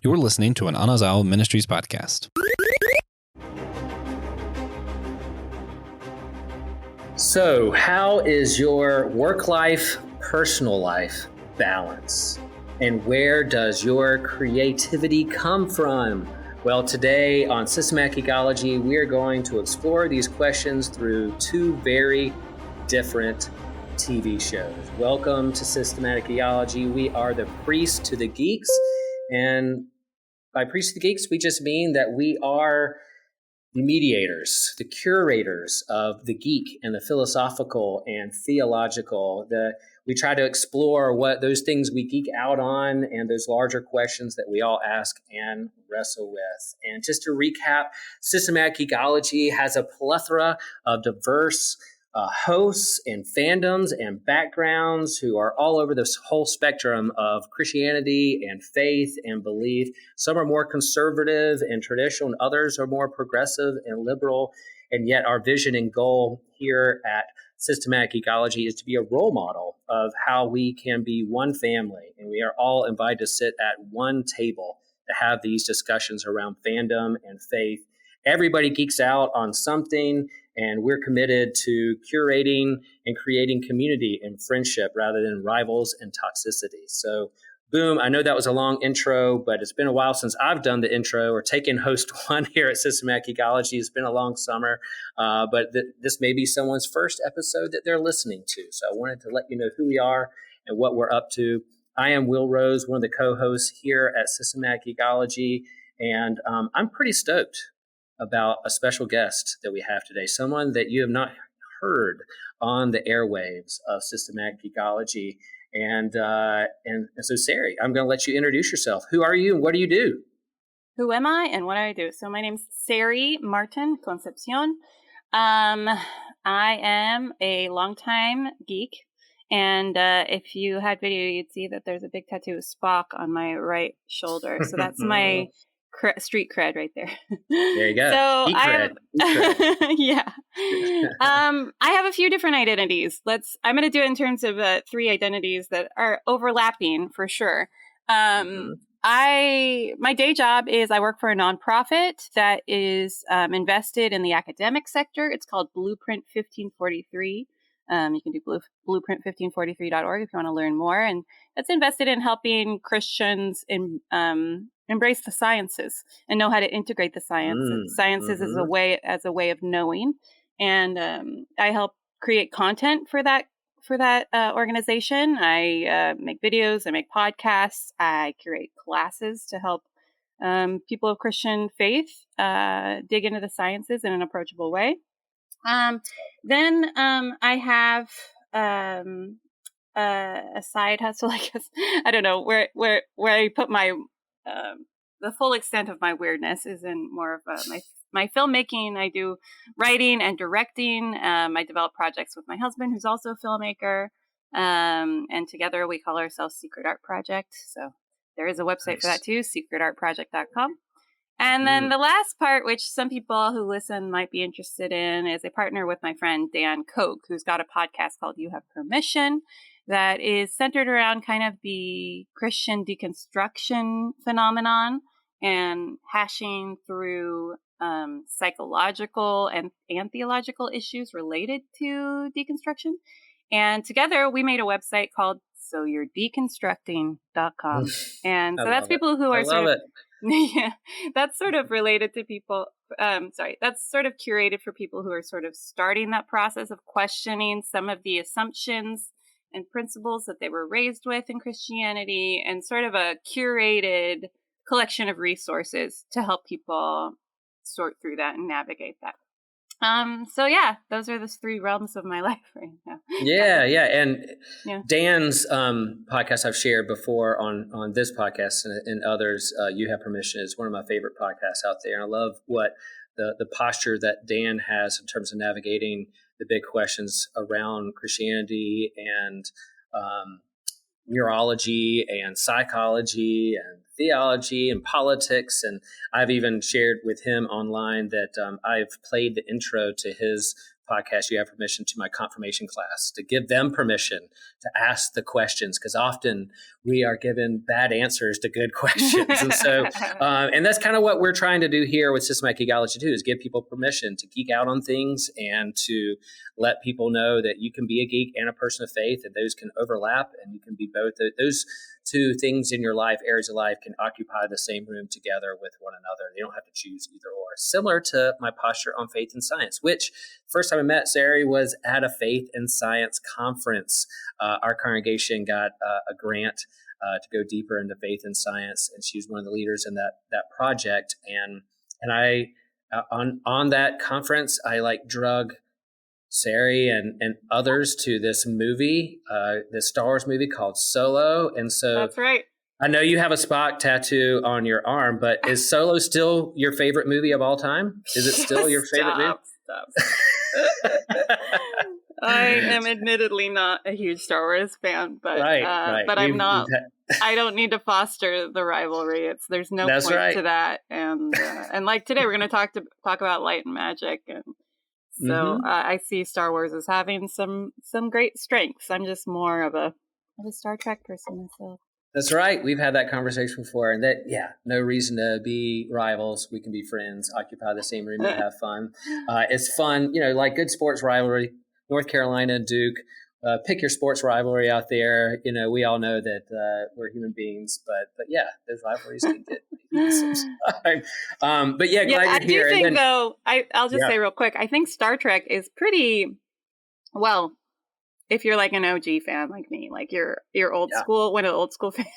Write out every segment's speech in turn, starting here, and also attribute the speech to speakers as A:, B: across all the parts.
A: You're listening to an Anazao Ministries podcast.
B: So, how is your work life, personal life balance? And where does your creativity come from? Well, today on Systematic Ecology, we are going to explore these questions through two very different TV shows. Welcome to Systematic Ecology. We are the priests to the geeks. And by priests to the geeks, we just mean that we are the mediators, the curators of the geek and the philosophical and theological. We try to explore what those things we geek out on and those larger questions that we all ask and wrestle with. And just to recap, Systematic Ecology has a plethora of diverse hosts and fandoms and backgrounds who are all over this whole spectrum of Christianity and faith and belief. Some are more conservative and traditional, and others are more progressive and liberal. And yet our vision and goal here at Systematic Ecology is to be a role model of how we can be one family. And we are all invited to sit at one table to have these discussions around fandom and faith. Everybody geeks out on something, and we're committed to curating and creating community and friendship rather than rivals and toxicity. So, boom, I know that was a long intro, but it's been a while since I've done the intro or taken host one here at Systematic Ecology. It's been a long summer, but this may be someone's first episode that they're listening to. So I wanted to let you know who we are and what we're up to. I am Will Rose, one of the co-hosts here at Systematic Ecology, and I'm pretty stoked about a special guest that we have today, someone that you have not heard on the airwaves of Systematic Ecology. And so, Sari, I'm going to let you introduce yourself. Who are you and what do you do?
C: Who am I and what do I do? So my name's Sari Martin Concepcion. I am a longtime geek. And if you had video, you'd see that there's a big tattoo of Spock on my right shoulder. So that's my street cred right there.
B: There you go.
C: So yeah. I have a few different identities. I'm going to do it in terms of 3 identities that are overlapping for sure. My day job is I work for a nonprofit that is invested in the academic sector. It's called Blueprint 1543. You can do blueprint1543.org if you want to learn more. And it's invested in helping Christians embrace the sciences and know how to integrate the sciences as a way of knowing. And I help create content for that organization. I make videos, I make podcasts, I curate classes to help people of Christian faith dig into the sciences in an approachable way. Then I have a side hustle, I guess. I don't know where I put my the full extent of my weirdness is in more of my filmmaking. I do writing and directing. I develop projects with my husband, who's also a filmmaker, and together we call ourselves Secret Art Project. So there is a website for that too, secretartproject.com. And then the last part, which some people who listen might be interested in, is I partner with my friend Dan Koch, who's got a podcast called You Have Permission that is centered around kind of the Christian deconstruction phenomenon and hashing through psychological and theological issues related to deconstruction. And together we made a website called SoYou'reDeconstructing.com. And so that's people who are yeah, that's sort of related to people. That's sort of curated for people who are sort of starting that process of questioning some of the assumptions and principles that they were raised with in Christianity, and sort of a curated collection of resources to help people sort through that and navigate that. So yeah, those are the 3 realms of my life right now.
B: Yeah. And Dan's podcast I've shared before on this podcast and others, You Have Permission, is one of my favorite podcasts out there. And I love what the posture that Dan has in terms of navigating the big questions around Christianity and neurology and psychology and theology and politics. And I've even shared with him online that I've played the intro to his podcast, You Have Permission, to my confirmation class, to give them permission to ask the questions. Because often we are given bad answers to good questions. And so, and that's kind of what we're trying to do here with Systematic Geekology too, is give people permission to geek out on things and to let people know that you can be a geek and a person of faith, and those can overlap, and you can be both. Those two things in your life, areas of life, can occupy the same room together with one another. You don't have to choose either or. Similar to my posture on faith and science, which first time I met Sari was at a faith and science conference. Our congregation got a grant to go deeper into faith and science, and she was one of the leaders in that project. And I on that conference, I drug Sari and others to this movie, this Star Wars movie called Solo. And so
C: that's right.
B: I know you have a Spock tattoo on your arm, but is Solo still your favorite movie of all time? Is it still your favorite movie?
C: Stop. I am admittedly not a huge Star Wars fan, but
B: right.
C: But I'm not. I don't need to foster the rivalry. There's no point to that. And like today, we're going to talk about light and magic, and so I see Star Wars as having some great strengths. I'm just more of a Star Trek person myself.
B: That's right. We've had that conversation before, and no reason to be rivals. We can be friends, occupy the same room, and have fun. It's fun, like good sports rivalry. North Carolina and Duke, pick your sports rivalry out there. We all know that we're human beings, but yeah, those rivalries can get sometimes. But yeah, glad you're here.
C: I do think, though, I'll just say real quick, I think Star Trek is pretty, well, if you're like an OG fan like me, like you're old school, one of the old school fans,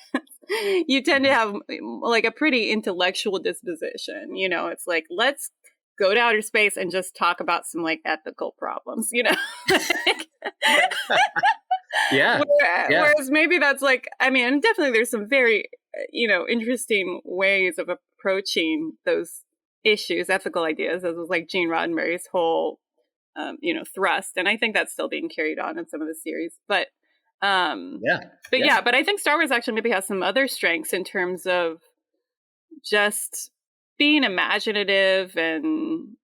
C: you tend to have like a pretty intellectual disposition. It's like, let's go to outer space and just talk about some like ethical problems,
B: Yeah.
C: Whereas maybe that's like, definitely there's some very, interesting ways of approaching those issues, ethical ideas, as was like Gene Roddenberry's whole, thrust. And I think that's still being carried on in some of the series, but I think Star Wars actually maybe has some other strengths in terms of just being imaginative and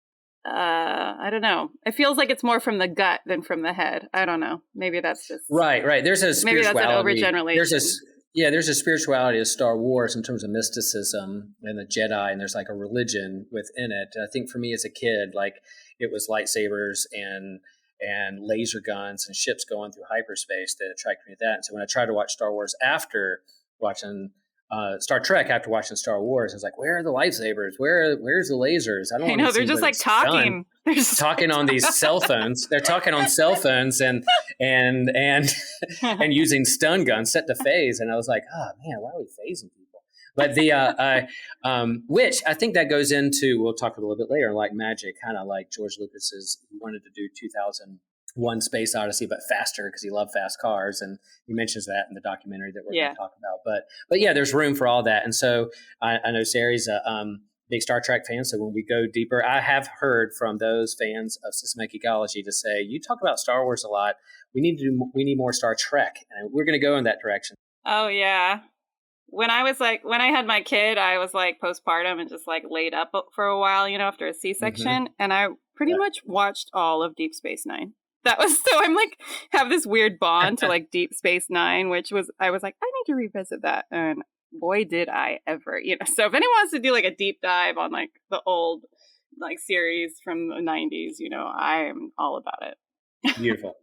C: I don't know. It feels like it's more from the gut than from the head. I don't know. Maybe that's just
B: right. There's a
C: maybe that's an overgeneralization.
B: There's a spirituality of Star Wars in terms of mysticism and the Jedi, and there's like a religion within it. I think for me as a kid, like it was lightsabers and laser guns and ships going through hyperspace that attracted me to that. And so when I tried to watch Star Wars after watching Star Trek, after watching Star Wars, I was like, where are the lightsabers? Where's the lasers? I
C: know they're just like talking.
B: They're just talking on these cell phones. They're talking on cell phones and using stun guns set to phase. And I was like, oh man, why are we phasing people? But which I think that goes into, we'll talk a little bit later, like magic, kind of like George Lucas's, he wanted to do 2001 Space Odyssey, but faster because he loved fast cars. And he mentions that in the documentary that we're going to talk about. But yeah, there's room for all that. And so I know Sari's a big Star Trek fan. So when we go deeper, I have heard from those fans of Systematic Geekology to say, you talk about Star Wars a lot. We need more Star Trek. And we're going to go in that direction.
C: Oh, yeah. When I had my kid, I was like postpartum and just like laid up for a while, after a C-section. And I pretty much watched all of Deep Space Nine. That was, so I'm like, have this weird bond to like Deep Space Nine, I was like, I need to revisit that. And boy, did I ever, so if anyone wants to do like a deep dive on like the old like series from the 90s, I'm all about it.
B: Beautiful.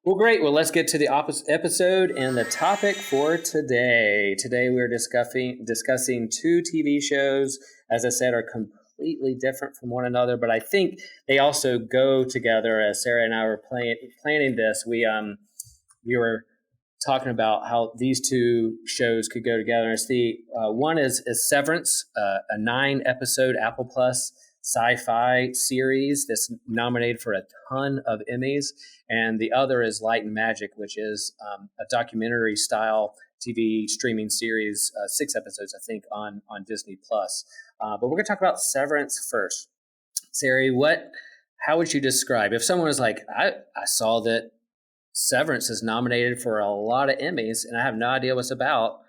B: Well, great. Well, let's get to the episode and the topic for today. Today we're discussing two TV shows, as I said, are completely different from one another, but I think they also go together. As Sari and I were planning this, we were talking about how these two shows could go together. It's one is Severance, a 9-episode Apple Plus sci-fi series that's nominated for a ton of Emmys, and the other is Light and Magic, which is a documentary style TV streaming series, 6 episodes, I think, on Disney Plus. But we're going to talk about Severance first. Sari, how would you describe, if someone was like, I saw that Severance is nominated for a lot of Emmys and I have no idea what it's about,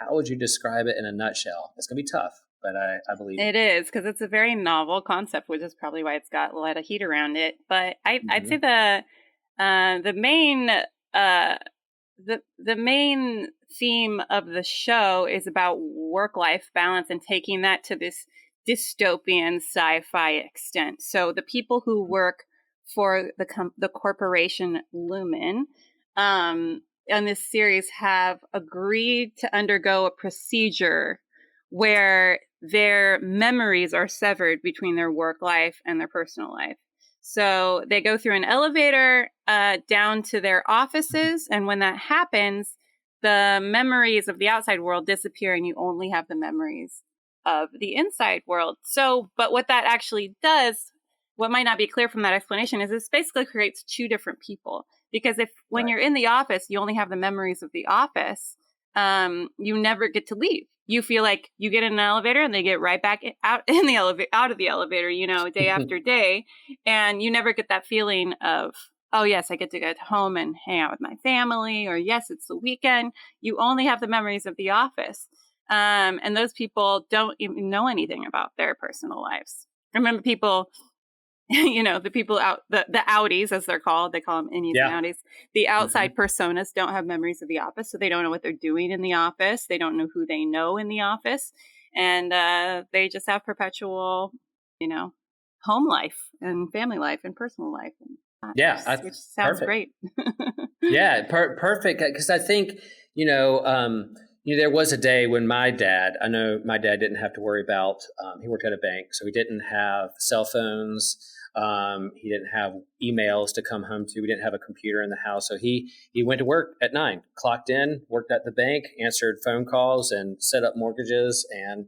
B: how would you describe it in a nutshell? It's going to be tough, but I believe
C: it is, because it's a very novel concept, which is probably why it's got a lot of heat around it. But I'd say the the main theme of the show is about work-life balance and taking that to this dystopian sci-fi extent. So the people who work for the corporation Lumen in this series have agreed to undergo a procedure where their memories are severed between their work life and their personal life. So they go through an elevator down to their offices. And when that happens, the memories of the outside world disappear and you only have the memories of the inside world. So, but what that actually does, what might not be clear from that explanation, is this basically creates two different people. Because if when you're in the office, you only have the memories of the office, you never get to leave. You feel like you get in an elevator and they get right back out of the elevator, day after day. And you never get that feeling of, oh, yes, I get to go home and hang out with my family, or yes, it's the weekend. You only have the memories of the office. And those people don't even know anything about their personal lives. I remember people, the people out, the outies, as they're called, they call them innies and outies. The outside personas don't have memories of the office, so they don't know what they're doing in the office. They don't know who they know in the office. And they just have perpetual, home life and family life and personal life. Which sounds great.
B: Perfect. Because I think, there was a day when I know my dad didn't have to worry about, he worked at a bank, so he didn't have cell phones. He didn't have emails to come home to. We didn't have a computer in the house. So he went to work at 9, clocked in, worked at the bank, answered phone calls and set up mortgages and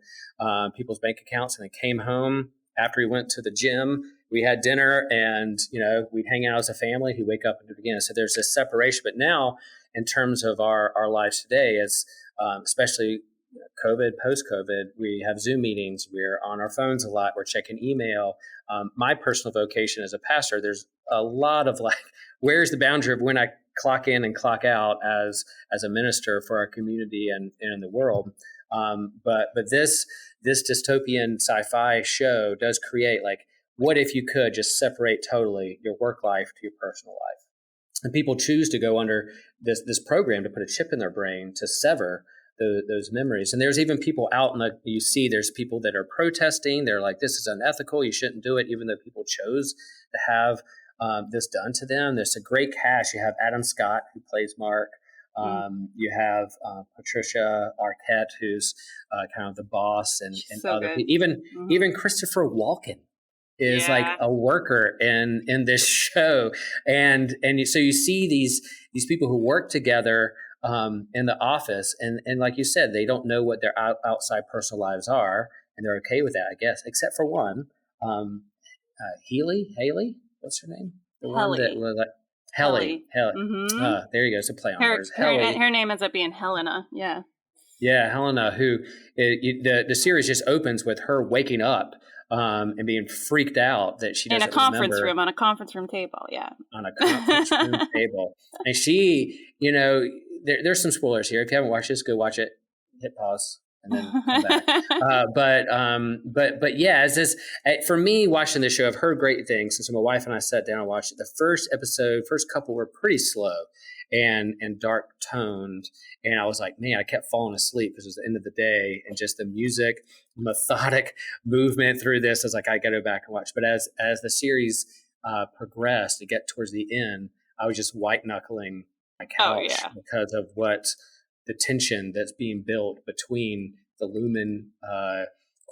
B: people's bank accounts. And then came home after he went to the gym. We had dinner and, we'd hang out as a family. He'd wake up and do it again. So there's this separation. But now in terms of our lives today, it's especially COVID, post-COVID, we have Zoom meetings. We're on our phones a lot. We're checking email. My personal vocation as a pastor, there's a lot of where's the boundary of when I clock in and clock out as a minister for our community and in the world. But this dystopian sci-fi show does create what if you could just separate totally your work life to your personal life? And people choose to go under this program to put a chip in their brain to sever those memories. And there's even people out there's people that are protesting. They're like, this is unethical. You shouldn't do it, even though people chose to have this done to them. There's a great cast. You have Adam Scott, who plays Mark. You have Patricia Arquette, who's kind of the boss, and
C: so
B: other people. Even Christopher Walken is like a worker in this show. And so you see these people who work together in the office, and like you said, they don't know what their outside personal lives are, and they're okay with that, I guess, except for one, Haley, what's her name? The
C: Helly.
B: one that was Helly. Mm-hmm. There you go. It's a play on words.
C: Her name ends up being Helena. Yeah.
B: Yeah, Helena, who the series just opens with her waking up and being freaked out that she doesn't
C: on a conference room table. Yeah. On a
B: conference room table. And she, there's some spoilers here. If you haven't watched this, go watch it. Hit pause and then come back. But yeah, as this, for me, watching this show, I've heard great things. And so my wife and I sat down and watched it. The first couple were pretty slow and dark toned. And I was like, man, I kept falling asleep because it was the end of the day, and just the music, methodic movement through this. I was like, I got to go back and watch. But as the series progressed to get towards the end, I was just white knuckling my couch because of what the tension that's being built between the Lumen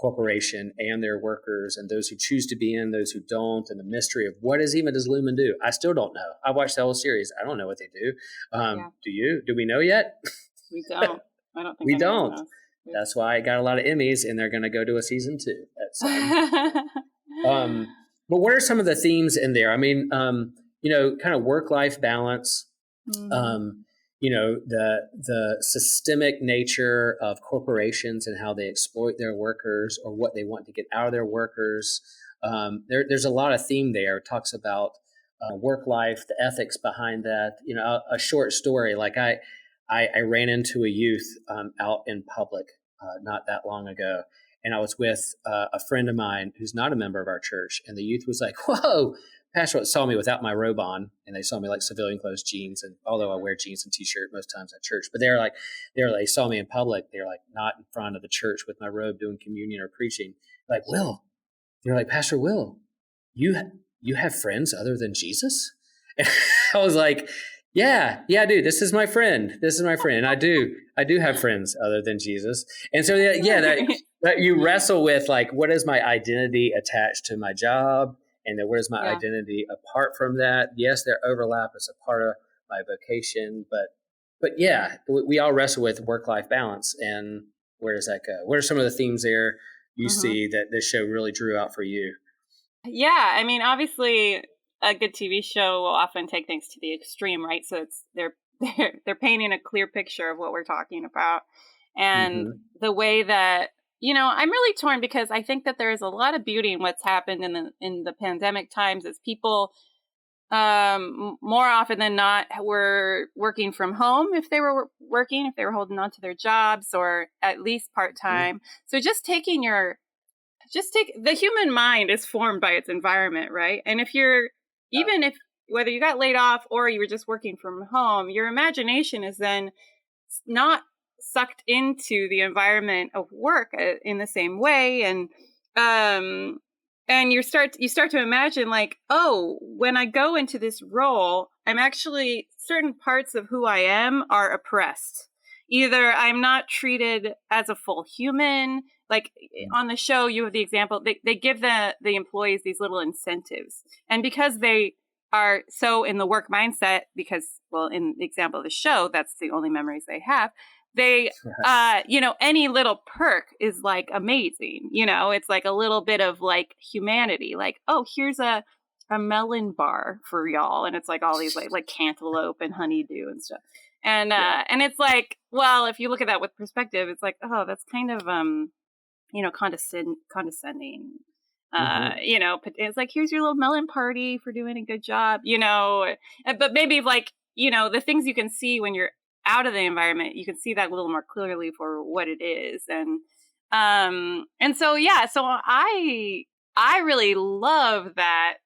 B: corporation and their workers, and those who choose to be in, those who don't, and the mystery of what does Lumen do? I still don't know. I watched the whole series. I don't know what they do. Do you? Do we know yet?
C: We don't. I don't think
B: we don't. Knows. That's why I got a lot of Emmys, and they're going to go to a season 2 at some. But what are some of the themes in there? I mean, kind of work-life balance. Mm-hmm. The systemic nature of corporations and how they exploit their workers or what they want to get out of their workers. There's a lot of theme there. It talks about work life, the ethics behind that. A short story, like I ran into a youth out in public not that long ago, and I was with a friend of mine who's not a member of our church, and the youth was like, "Whoa, pastor saw me without my robe on, and they saw me like civilian clothes, jeans, and although I wear jeans and t-shirt most times at church, but they saw me in public. They're like not in front of the church with my robe doing communion or preaching. Like, Will, they're like, Pastor Will, you have friends other than Jesus? And I was like, yeah, dude, this is my friend. And I do have friends other than Jesus. And so, that you wrestle with like, what is my identity attached to my job? And then what is my identity apart from that? Yes, there overlap as a part of my vocation, but yeah, we all wrestle with work-life balance. And where does that go? What are some of the themes there you see that this show really drew out for you?
C: Yeah, I mean, obviously, a good TV show will often take things to the extreme, right? So they're painting a clear picture of what we're talking about, and the way that I'm really torn because I think that there is a lot of beauty in what's happened in the pandemic times as people more often than not were working from home if they were holding on to their jobs or at least part-time. So the human mind is formed by its environment, right? And if whether you got laid off or you were just working from home, your imagination is then not sucked into the environment of work in the same way. And you start to imagine like, oh, when I go into this role, I'm actually certain parts of who I am are oppressed. Either I'm not treated as a full human. Like on the show, you have the example, they give the employees these little incentives. And because they are so in the work mindset, because, well, in the example of the show, that's the only memories they have. They, any little perk is like amazing. It's like a little bit of like humanity. Like, oh, here's a melon bar for y'all. And it's like all these like cantaloupe and honeydew and stuff. And it's like, well, if you look at that with perspective, it's like, oh, that's kind of, condescending. It's like, here's your little melon party for doing a good job, but maybe like, the things you can see when you're out of the environment, you can see that a little more clearly for what it is. So I really love that,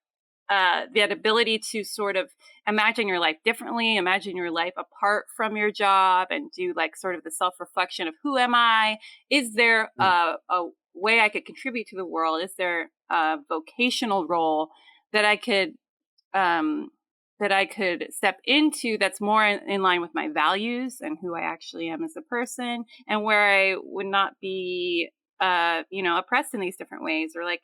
C: that ability to sort of imagine your life differently, imagine your life apart from your job, and do like sort of the self-reflection of who am I? Is there a way I could contribute to the world? Is there a vocational role that I could step into that's more in line with my values and who I actually am as a person, and where I would not be, oppressed in these different ways, or like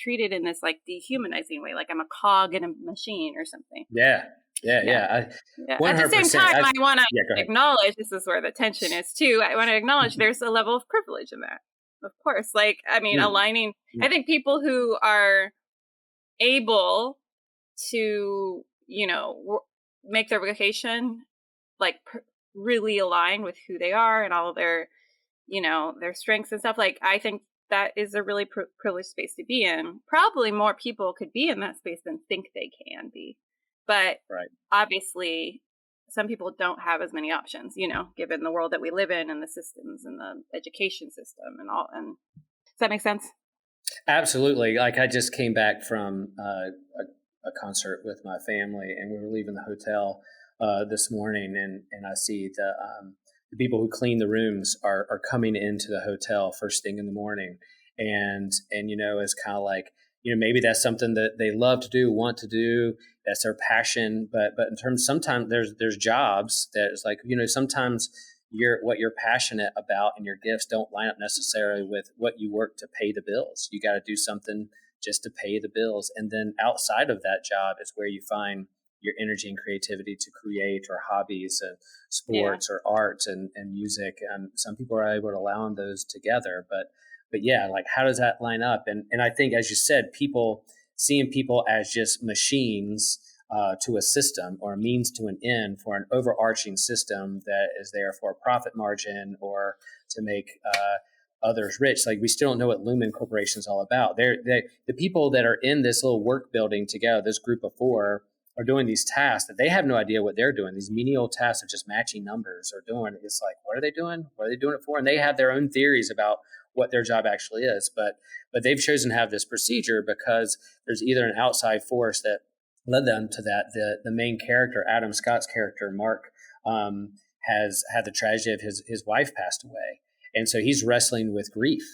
C: treated in this like dehumanizing way, like I'm a cog in a machine or something.
B: Yeah.
C: At the same time, I want to acknowledge, this is where the tension is too. I want to acknowledge there's a level of privilege in that. Of course, like, I mean, aligning, I think people who are able to, make their vocation like really align with who they are and all of their, their strengths and stuff. Like, I think that is a really privileged space to be in. Probably more people could be in that space than think they can be. But obviously, some people don't have as many options, given the world that we live in and the systems and the education system and all. And does that make sense?
B: Absolutely. Like, I just came back from a concert with my family, and we were leaving the hotel this morning, and I see the people who clean the rooms are coming into the hotel first thing in the morning, and it's kind of like, maybe that's something that they love to do, want to do, that's their passion. But in terms, sometimes there's jobs that it's like, sometimes what you're passionate about and your gifts don't line up necessarily with what you work to pay the bills. You got to do something just to pay the bills. And then outside of that job is where you find your energy and creativity to create, or hobbies and sports or art and music. And some people are able to allow those together, but yeah, like, how does that line up? And I think, as you said, seeing people as just machines to a system, or a means to an end for an overarching system that is there for a profit margin or to make others rich. Like, we still don't know what Lumen Corporation is all about. The people that are in this little work building together, this group of four, are doing these tasks that they have no idea what they're doing. These menial tasks of just matching numbers or doing. It's like, what are they doing? What are they doing it for? And they have their own theories about what their job actually is. But they've chosen to have this procedure because there's either an outside force that led them to that. The main character, Adam Scott's character, Mark, has had the tragedy of his wife passed away. And so he's wrestling with grief.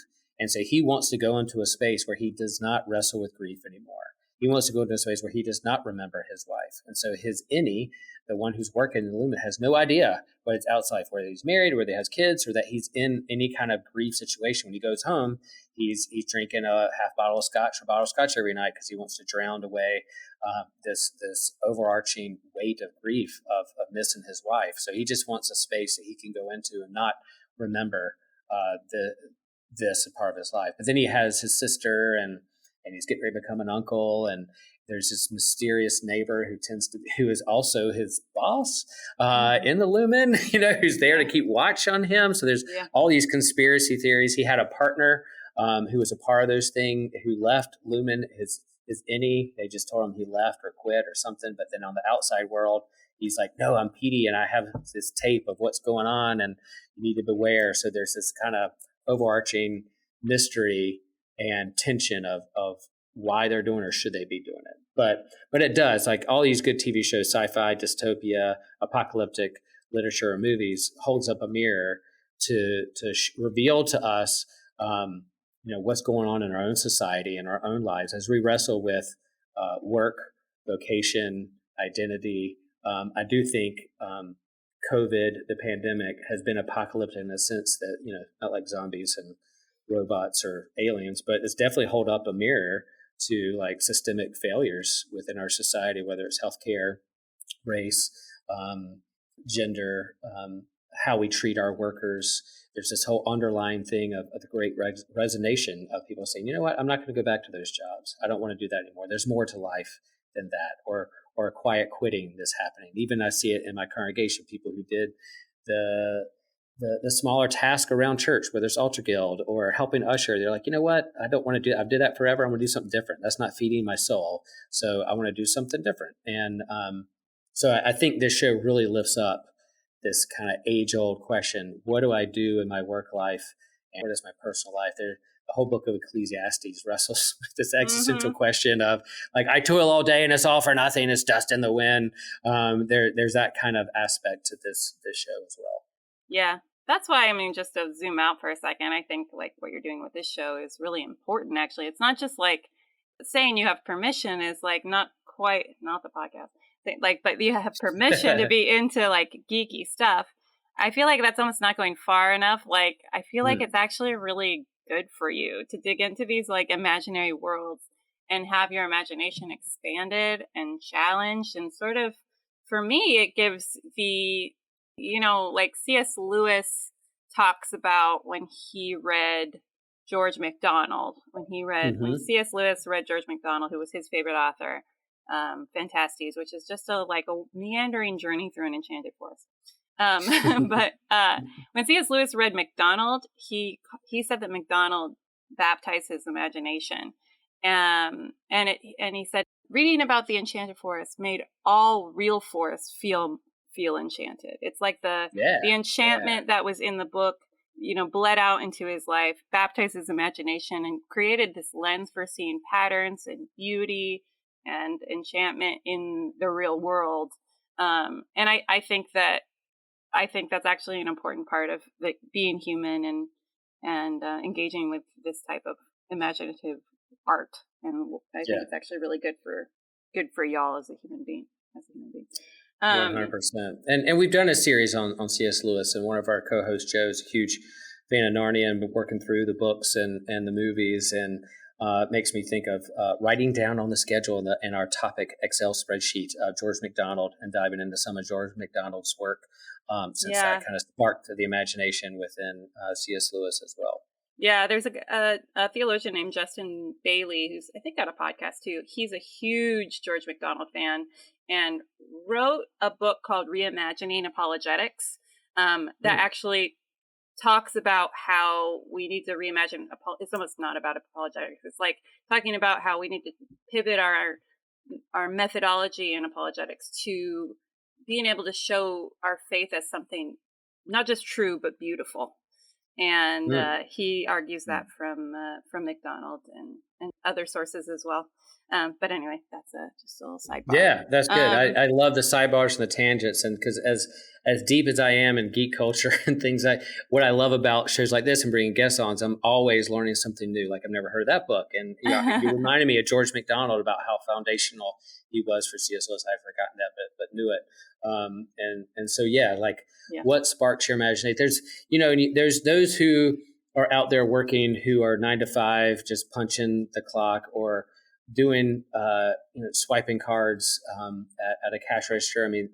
B: And so he wants to go into a space where he does not wrestle with grief anymore. He wants to go into a space where he does not remember his wife. And so his innie, the one who's working in the Lumen, has no idea what it's outside, whether he's married, whether he has kids, or that he's in any kind of grief situation. When he goes home, he's drinking a half bottle of scotch or bottle of scotch every night because he wants to drown away this overarching weight of grief of missing his wife. So he just wants a space that he can go into and not remember this part of his life. But then he has his sister, and he's getting ready to become an uncle, and there's this mysterious neighbor who is also his boss in the Lumen, who's there to keep watch on him. So there's all these conspiracy theories. He had a partner who was a part of those things, who left Lumen, his innie. They just told him he left or quit or something. But then on the outside world, he's like, no, I'm Petey, and I have this tape of what's going on, and you need to beware. So there's this kind of overarching mystery and tension of why they're doing it, or should they be doing it. But it does, like all these good TV shows, sci-fi, dystopia, apocalyptic literature or movies, holds up a mirror to reveal to us what's going on in our own society and our own lives as we wrestle with work, vocation, identity. I do think COVID, the pandemic, has been apocalyptic in the sense that, not like zombies and robots or aliens, but it's definitely hold up a mirror to like systemic failures within our society, whether it's healthcare, race, gender, how we treat our workers. There's this whole underlying thing of the great resignation of people saying, you know what, I'm not going to go back to those jobs. I don't want to do that anymore. There's more to life than that. Or a quiet quitting that's happening. Even I see it in my congregation, people who did the smaller task around church, whether it's Altar Guild or helping usher. They're like, you know what? I don't want to do that. I've did that forever. I'm going to do something different. That's not feeding my soul. So I want to do something different. And so I think this show really lifts up this kind of age-old question: what do I do in my work life, and what is my personal life? The whole book of Ecclesiastes wrestles with this existential question of, like, I toil all day and it's all for nothing. It's dust in the wind. There's that kind of aspect to this show as well.
C: Yeah, that's why, just to zoom out for a second, I think like what you're doing with this show is really important. Actually, it's not just like saying you have permission is like not the podcast. But you have permission to be into like geeky stuff. I feel like that's almost not going far enough. Like, I feel like it's actually really good for you to dig into these like imaginary worlds and have your imagination expanded and challenged. And sort of, for me, it gives like C.S. Lewis talks about when he read George MacDonald, when C.S. Lewis read George MacDonald, who was his favorite author, Phantastes, which is just a meandering journey through an enchanted forest. But when C.S. Lewis read MacDonald, he said that MacDonald baptized his imagination, and he said reading about the enchanted forest made all real forests feel enchanted. It's like the enchantment that was in the book, bled out into his life, baptized his imagination, and created this lens for seeing patterns and beauty and enchantment in the real world. And I think that's actually an important part of being human and engaging with this type of imaginative art. And I think it's actually really good for y'all as a human being.
B: 100%. And we've done a series on C.S. Lewis, and one of our co-hosts, Joe, is a huge fan of Narnia and been working through the books and the movies, and it makes me think of writing down on the schedule in our topic Excel spreadsheet George MacDonald, and diving into some of George MacDonald's work, since that kind of sparked the imagination within C.S. Lewis as well.
C: Yeah, there's a theologian named Justin Bailey, who's I think got a podcast too. He's a huge George MacDonald fan and wrote a book called Reimagining Apologetics that actually talks about how we need to reimagine. It's almost not about apologetics. It's like talking about how we need to pivot our methodology in apologetics to being able to show our faith as something not just true but beautiful. And he argues that from MacDonald, and other sources as well. But anyway, that's just a little sidebar.
B: Yeah, that's good. I love the sidebars and the tangents, and because as deep as I am in geek culture and things, what I love about shows like this and bringing guests on is I'm always learning something new. Like I've never heard of that book, and you reminded me of George MacDonald about how foundational he was for C.S. Lewis. I've forgotten that, but knew it. And so what sparks your imagination? There's those who are out there working who are 9 to 5, just punching the clock or doing swiping cards at a cash register. I mean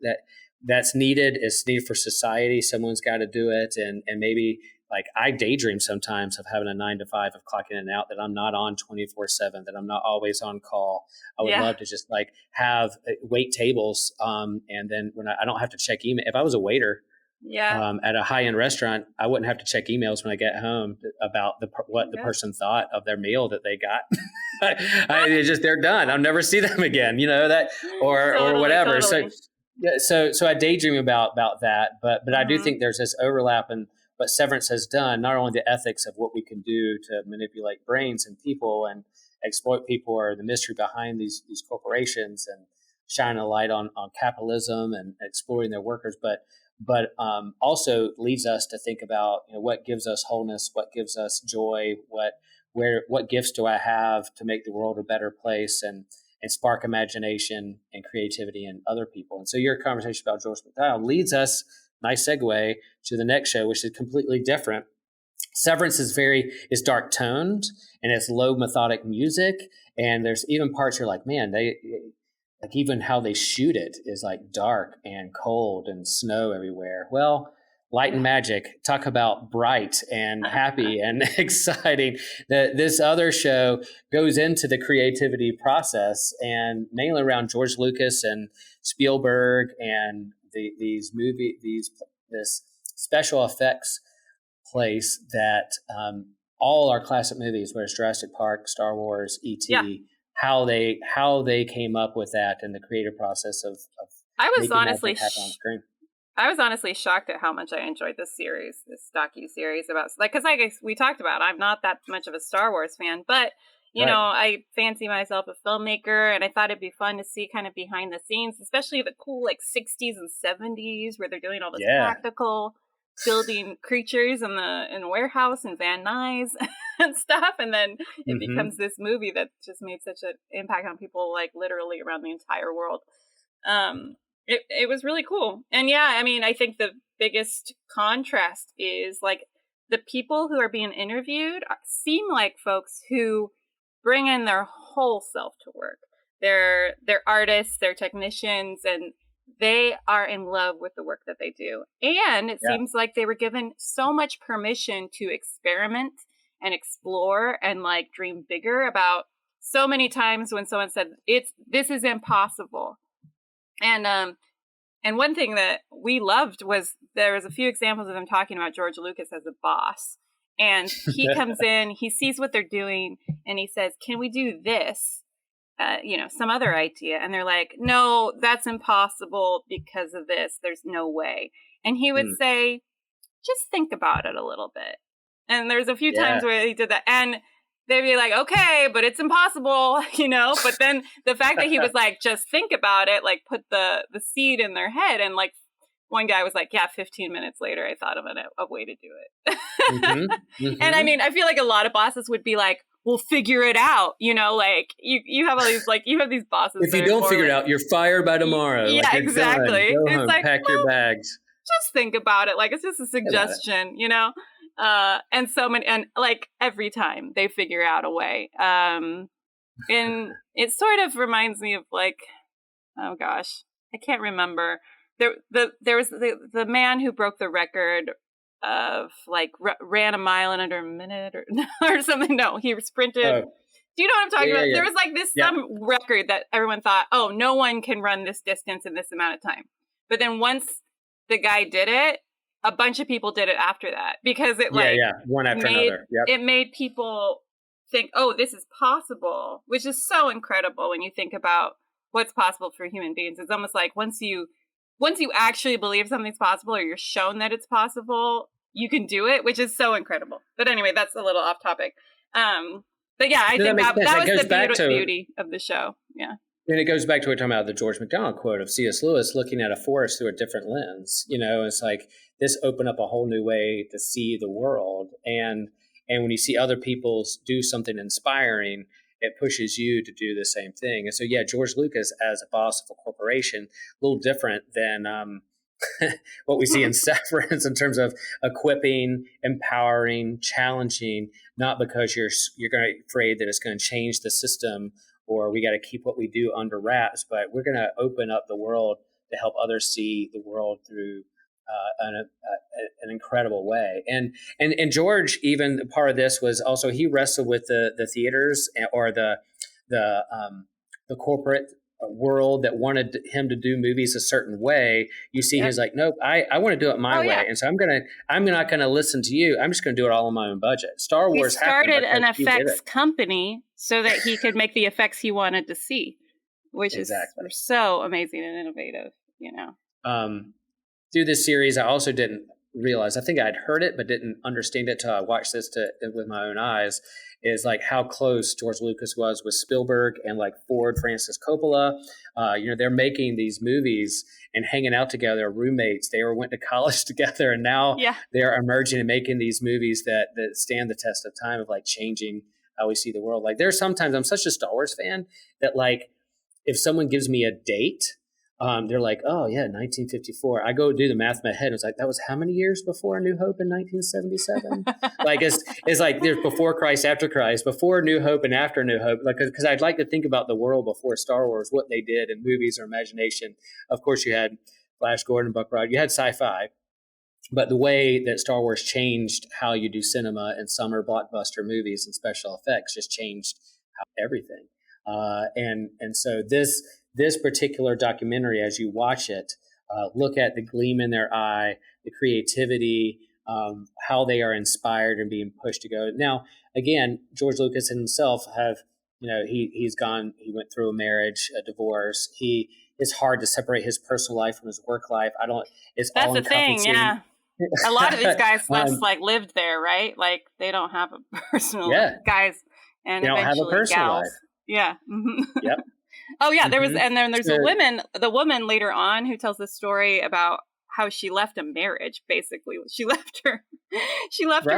B: that's needed. It's needed for society. Someone's got to do it, and maybe like I daydream sometimes of having a 9 to 5 of clocking in and out, that I'm not on 24/7, that I'm not always on call. I would love to just like have wait tables, and then when I don't have to check email. If I was a waiter at a high-end restaurant, I wouldn't have to check emails when I get home about what the person thought of their meal that they got. They're done. I'll never see them again, or whatever.
C: Totally.
B: So I daydream about that, but I do think there's this overlap in what Severance has done, not only the ethics of what we can do to manipulate brains and people and exploit people, or the mystery behind these corporations, and shine a light on capitalism and exploiting their workers, but also leads us to think about what gives us wholeness, what gives us joy, what gifts do I have to make the world a better place, and spark imagination and creativity in other people. And so your conversation about George MacDonald leads us, nice segue, to the next show, which is completely different. Severance is dark toned, and it's low methodic music, and there's even parts you're like, man, like even how they shoot it is like dark and cold and snow everywhere. Well, light and magic, talk about bright and happy and exciting. This other show goes into the creativity process, and mainly around George Lucas and Spielberg and this special effects place that all our classic movies, whether it's Jurassic Park, Star Wars, E.T., how they came up with that and the creative process of
C: I was honestly
B: on screen.
C: I was honestly shocked at how much I enjoyed this series, this docu-series about, because we talked about, I'm not that much of a Star Wars fan, but I fancy myself a filmmaker, and I thought it'd be fun to see kind of behind the scenes, especially the cool like 60s and 70s where they're doing all this practical building creatures in the warehouse and Van Nuys and stuff, and then it becomes this movie that just made such an impact on people, like literally around the entire world. It was really cool. And I think the biggest contrast is like the people who are being interviewed seem like folks who bring in their whole self to work. They're artists, they're technicians, and they are in love with the work that they do. And it seems like they were given so much permission to experiment and explore and like dream bigger about so many times when someone said, this is impossible. And one thing that we loved was there was a few examples of them talking about George Lucas as a boss. And he comes in, he sees what they're doing, and he says, can we do this? Some other idea. And they're like, no, that's impossible because of this. There's no way. And he would say, just think about it a little bit. And there's a few times where he did that. And they'd be like, okay, but it's impossible, But then the fact that he was like, just think about it, like put the seed in their head. And like one guy was like, 15 minutes later, I thought of a way to do it. And I mean, I feel like a lot of bosses would be like, we'll figure it out. Like you have all these, like you have these bosses.
B: If you don't figure it out, you're fired by tomorrow.
C: Yeah,
B: like,
C: exactly.
B: Go
C: it's
B: home,
C: like,
B: pack your bags.
C: Just think about it. Like, it's just a suggestion, and so many, and like every time they figure out a way. And it sort of reminds me of like, oh gosh, I can't remember. There was the man who broke the record of like ran a mile in under a minute or something. No, he sprinted. Do you know what I'm talking about?
B: Yeah.
C: There was like this some record that everyone thought, oh, no one can run this distance in this amount of time. But then once the guy did it, a bunch of people did it after that because it
B: one after another. Yep.
C: It made people think, oh, this is possible, which is so incredible when you think about what's possible for human beings. It's almost like once you actually believe something's possible or you're shown that it's possible, you can do it, which is so incredible. But anyway, that's a little off topic. But yeah, I think that was the
B: to
C: beauty of the show. Yeah.
B: And it goes back to what we're talking about, the George MacDonald quote of C.S. Lewis looking at a forest through a different lens. It's like this opened up a whole new way to see the world. And when you see other people do something inspiring, it pushes you to do the same thing. And so, yeah, George Lucas as a boss of a corporation, a little different than what we see in Severance in terms of equipping, empowering, challenging, not because you're afraid that it's going to change the system or we got to keep what we do under wraps, but we're going to open up the world to help others see the world through an incredible way. And George, even part of this was also he wrestled with the theaters or the corporate world that wanted him to do movies a certain way. You see, he's like, nope, I want to do it my way, and so I'm not going to listen to you. I'm just going to do it all on my own budget. Star Wars
C: started an effects company so that he could make the effects he wanted to see, which is so amazing and innovative.
B: Through this series, I also didn't realize. I think I'd heard it, but didn't understand it till I watched this with my own eyes. Is like how close George Lucas was with Spielberg and like Ford, Francis Coppola. They're making these movies and hanging out together, roommates. They went to college together, and now they're emerging and making these movies that stand the test of time of like changing how we see the world. Like there's sometimes I'm such a Star Wars fan that like if someone gives me a date, they're like, oh yeah, 1954. I go do the math in my head. It's like, that was how many years before A New Hope in 1977? Like it's like there's before Christ, after Christ, before New Hope and after New Hope. Like, because I'd like to think about the world before Star Wars, what they did in movies or imagination. Of course, you had Flash Gordon, Buck Rogers, you had sci-fi, but the way that Star Wars changed how you do cinema and summer blockbuster movies and special effects just changed everything. And so this particular documentary, as you watch it, look at the gleam in their eye, the creativity, how they are inspired and being pushed to go. Now, again, George Lucas himself he went through a marriage, a divorce. It's hard to separate his personal life from his work life. That's
C: the thing. Yeah. A lot of these guys lived there, right? Like they don't have a personal guys and
B: they don't have a personal
C: gals.
B: Life.
C: Yeah.
B: Yep.
C: Oh yeah, there was, and then there's the woman later on who tells the story about how she left a marriage. Basically, she left her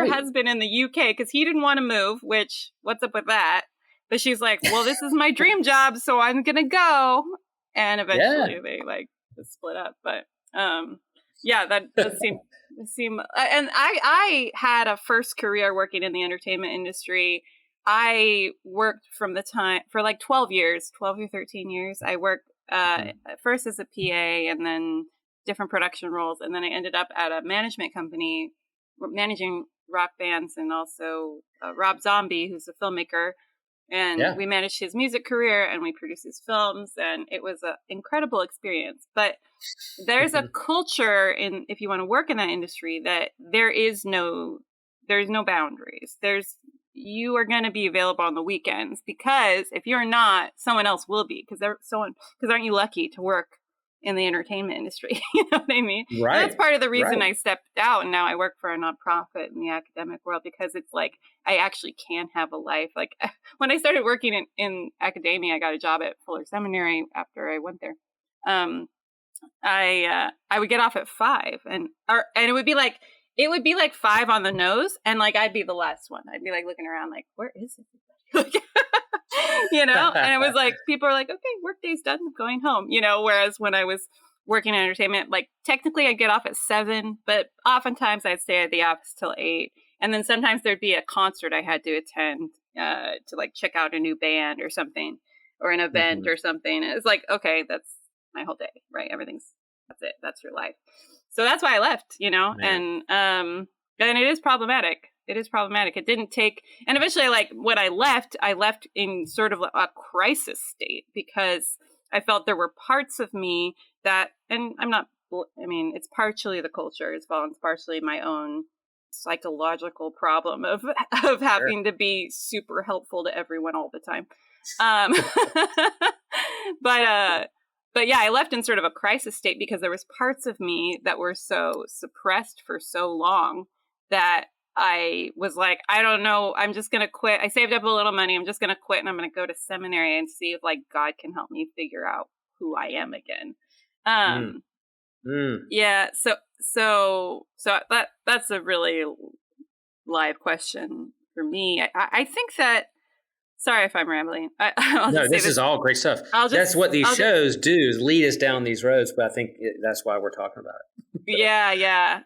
C: husband in the UK because he didn't want to move. Which, what's up with that? But she's like, well, this is my dream job, so I'm gonna go. And eventually they split up. But that does seem. And I had a first career working in the entertainment industry. I worked for like 12 or 13 years. I worked first as a PA and then different production roles. And then I ended up at a management company managing rock bands and also Rob Zombie, who's a filmmaker. And we managed his music career and we produced his films. And it was an incredible experience. But there's a culture if you want to work in that industry, that there's no boundaries. You are going to be available on the weekends because if you're not, someone else will be because aren't you lucky to work in the entertainment industry? You know what I mean?
B: Right.
C: And that's part of the reason I stepped out and now I work for a nonprofit in the academic world because it's like I actually can have a life. Like when I started working in academia, I got a job at Fuller Seminary after I went there. I would get off at 5 and it would be like. It would be like 5 on the nose, and like I'd be the last one. I'd be like looking around, like, where is everybody? And it was like people are like, okay, workday's done, I'm going home. Whereas when I was working in entertainment, like technically I'd get off at 7, but oftentimes I'd stay at the office till 8, and then sometimes there'd be a concert I had to attend to like check out a new band or something, or an event or something. And it's like, okay, that's my whole day, right? That's it. That's your life. So that's why I left, and it is problematic. It didn't take, and eventually, like when I left in sort of a crisis state because I felt there were parts of me that, and it's partially the culture as well, and it's partially my own psychological problem of having to be super helpful to everyone all the time. But yeah, I left in sort of a crisis state because there was parts of me that were so suppressed for so long that I was like, I don't know, I'm just going to quit. I saved up a little money. I'm just going to quit and I'm going to go to seminary and see if like God can help me figure out who I am again. Yeah. So that's a really live question for me. I think that, sorry if I'm rambling.
B: No, this is all great stuff. That's what these shows do, is lead us down these roads. But I think that's why we're talking about it.
C: Yeah.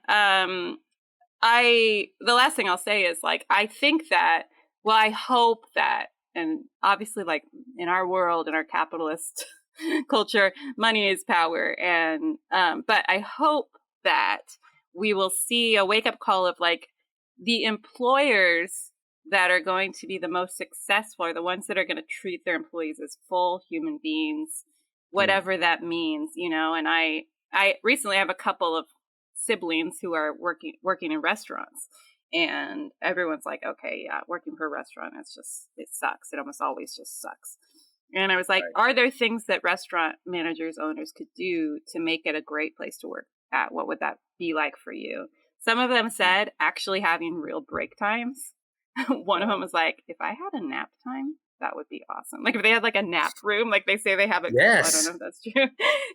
C: The last thing I'll say is like, I think that, well, I hope that, and obviously like in our world, in our capitalist culture, money is power. And, but I hope that we will see a wake up call of like the employers that are going to be the most successful are the ones that are going to treat their employees as full human beings, whatever that means, you know. And I recently have a couple of siblings who are working in restaurants, and everyone's like, okay, yeah, working for a restaurant, it sucks. It almost always just sucks. And I was like, are there things that restaurant managers, owners could do to make it a great place to work at? What would that be like for you? Some of them said actually having real break times. One of them was like, if I had a nap time, that would be awesome. Like if they had like a nap room, like they say they have it.
B: Yes.
C: I don't know if that's true.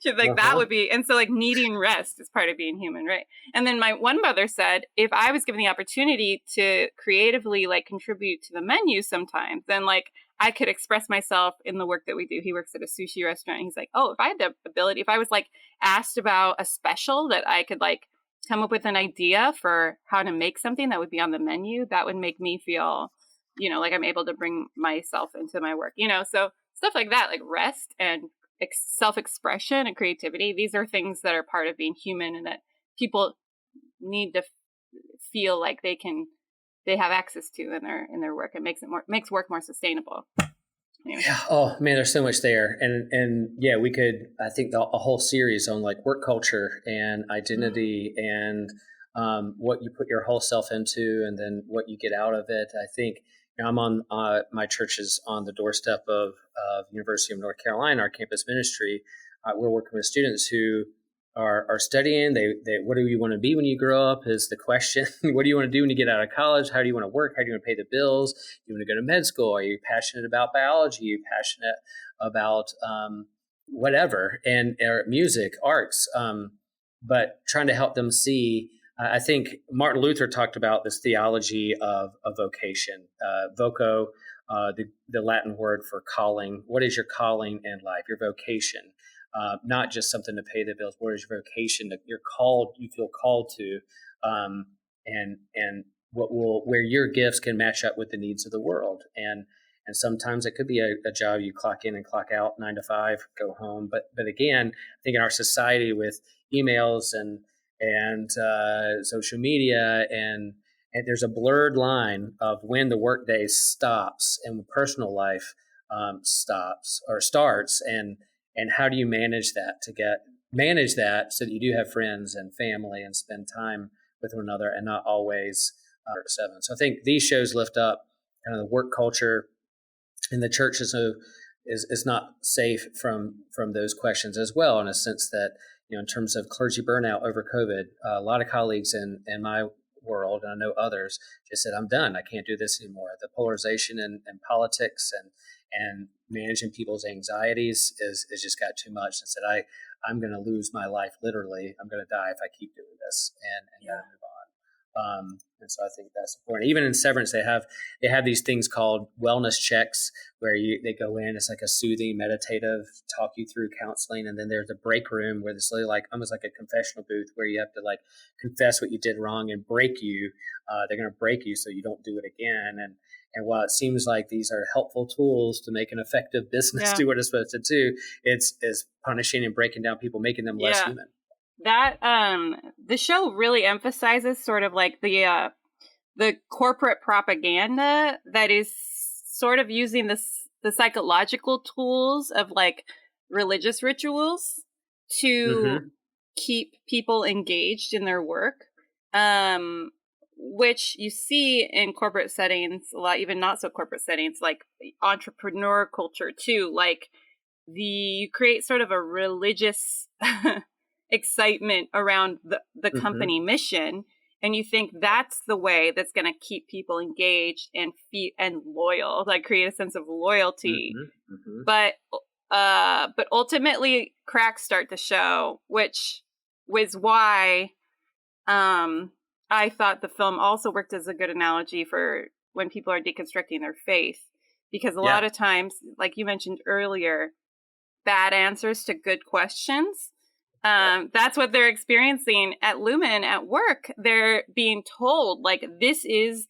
C: She's like, that would be. And so like needing rest is part of being human, right? And then my one mother said, if I was given the opportunity to creatively like contribute to the menu sometimes, then like I could express myself in the work that we do. He works at a sushi restaurant. And he's like, oh, if I had the ability, if I was like asked about a special that I could like come up with an idea for how to make something that would be on the menu, that would make me feel, you know, like I'm able to bring myself into my work, you know. So stuff like that, like rest and self-expression and creativity, these are things that are part of being human and that people need to feel like they have access to in their work. It makes work more sustainable. Anyway.
B: Yeah. Oh man, there's so much there, and yeah, we could. I think a whole series on like work culture and identity and what you put your whole self into, and then what you get out of it. I think I'm on my church is on the doorstep of University of North Carolina, our campus ministry. We're working with students who are studying. They what do you want to be when you grow up is the question. What do you want to do when you get out of college? How do you want to work? How do you want to pay the bills? Do you want to go to med school? Are you passionate about biology? Are you passionate about whatever, and music, arts? But trying to help them see. I think Martin Luther talked about this theology of a vocation, voco, the Latin word for calling. What is your calling in life? Your vocation. Not just something to pay the bills. What is your vocation that you feel called to, and where your gifts can match up with the needs of the world. And sometimes it could be a job you clock in and clock out, 9 to 5, go home. But again, I think in our society with emails and social media and there's a blurred line of when the workday stops and when personal life stops or starts, and how do you manage that so that you do have friends and family and spend time with one another and not always 7. So I think these shows lift up kind of the work culture, and the church is not safe from those questions as well, in a sense that, you know, in terms of clergy burnout over COVID, a lot of colleagues in my world, and I know others, just said, I'm done. I can't do this anymore. The polarization in politics and managing people's anxieties is just got too much, and said, I'm going to lose my life. Literally, I'm going to die if I keep doing this, and got to move on. And so I think that's important. Even in Severance, they have these things called wellness checks where they go in. It's like a soothing, meditative, talk you through counseling, and then there's a break room where it's really like almost like a confessional booth where you have to like confess what you did wrong and break you. They're going to break you so you don't do it again. And while it seems like these are helpful tools to make an effective business do what it's supposed to do, it's punishing and breaking down people, making them less human.
C: That the show really emphasizes sort of like the corporate propaganda that is sort of using the psychological tools of like religious rituals to keep people engaged in their work, which you see in corporate settings a lot, even not so corporate settings, like entrepreneur culture too. Like you create sort of a religious excitement around the company mission, And you think that's the way that's going to keep people engaged and loyal, like create a sense of loyalty. But ultimately cracks start to show, which was why I thought the film also worked as a good analogy for when people are deconstructing their faith, because a lot of times, like you mentioned earlier, bad answers to good questions. That's what they're experiencing at Lumen at work. They're being told, like, this is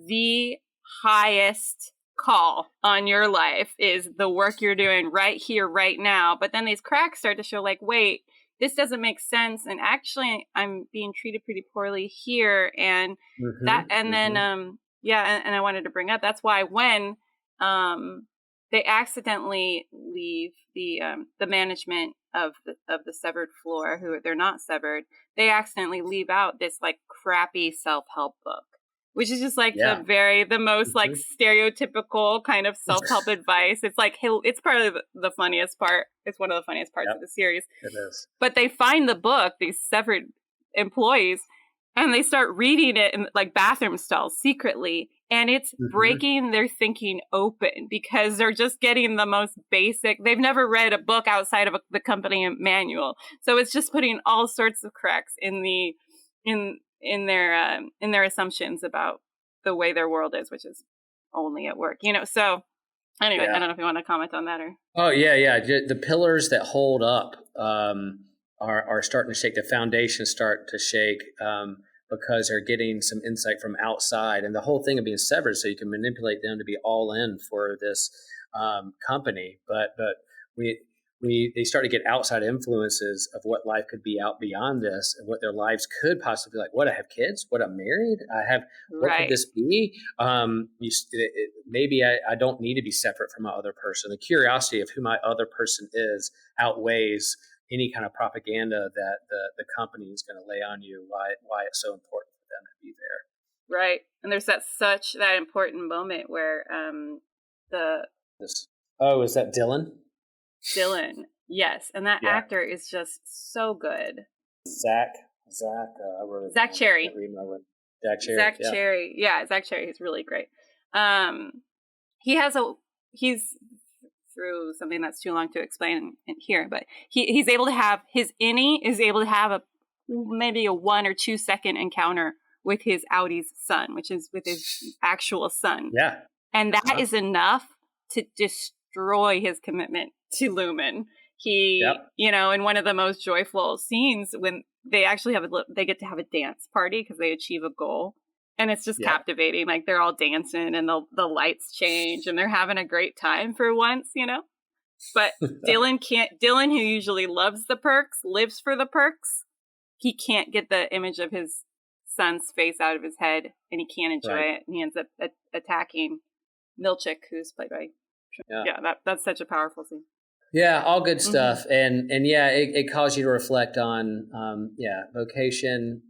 C: the highest call on your life, is the work you're doing right here, right now. But then these cracks start to show, like, wait, this doesn't make sense. And actually, I'm being treated pretty poorly here. And then I wanted to bring up, that's why when they accidentally leave the management of the severed floor, who they're not severed, they accidentally leave out this like crappy self-help book, which is just like the most like stereotypical kind of self-help advice. It's like, it's probably the funniest part. It's one of the funniest parts of the series.
B: It is.
C: But they find the book, these severed employees, and they start reading it in like bathroom stalls secretly. And it's breaking their thinking open, because they're just getting the most basic. They've never read a book outside of the company manual. So it's just putting all sorts of cracks in their assumptions about the way their world is, which is only at work, So anyway, I don't know if you want to comment on that or.
B: Oh yeah. The pillars that hold up are starting to shake. The foundations start to shake because they're getting some insight from outside, and the whole thing of being severed, so you can manipulate them to be all in for this company. But they start to get outside influences of what life could be out beyond this, and what their lives could possibly be like. What, I have kids? What, I'm married? I have, what could this be? Maybe I don't need to be separate from my other person. The curiosity of who my other person is outweighs any kind of propaganda that the company is going to lay on you, why it's so important for them to be there.
C: Right. And there's that important moment where
B: is that Dylan?
C: Dylan, yes. And that actor is just so good.
B: Zach
C: Cherry.
B: Zach Cherry.
C: Yeah, Zach Cherry is really great. He's through something that's too long to explain in here, but he's able to have his innie is able to have maybe a 1 or 2 second encounter with his Audi's son, which is with his actual son.
B: Yeah.
C: And that is enough to destroy his commitment to Lumen. He, in one of the most joyful scenes, when they actually they get to have a dance party because they achieve a goal. And it's just captivating. Like, they're all dancing and the lights change and they're having a great time for once, But Dylan, who usually loves the perks, lives for the perks. He can't get the image of his son's face out of his head, and he can't enjoy it. And he ends up attacking Milchick, who's played by. That's such a powerful scene.
B: Yeah, all good stuff. And it calls you to reflect on, vocation.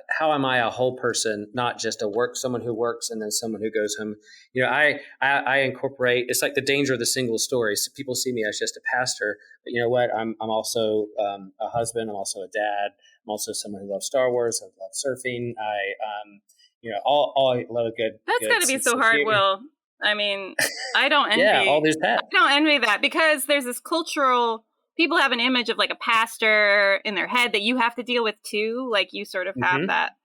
B: How am I a whole person, not just someone who works and then someone who goes home? I incorporate, it's like the danger of the single story. So people see me as just a pastor, but you know what? I'm also a husband. I'm also a dad. I'm also someone who loves Star Wars. I love surfing. I love a good.
C: That's got to be so hard, Will. I mean, I don't envy.
B: all there's that.
C: I don't envy that, because there's this cultural. People have an image of like a pastor in their head that you have to deal with too. Like, you sort of have that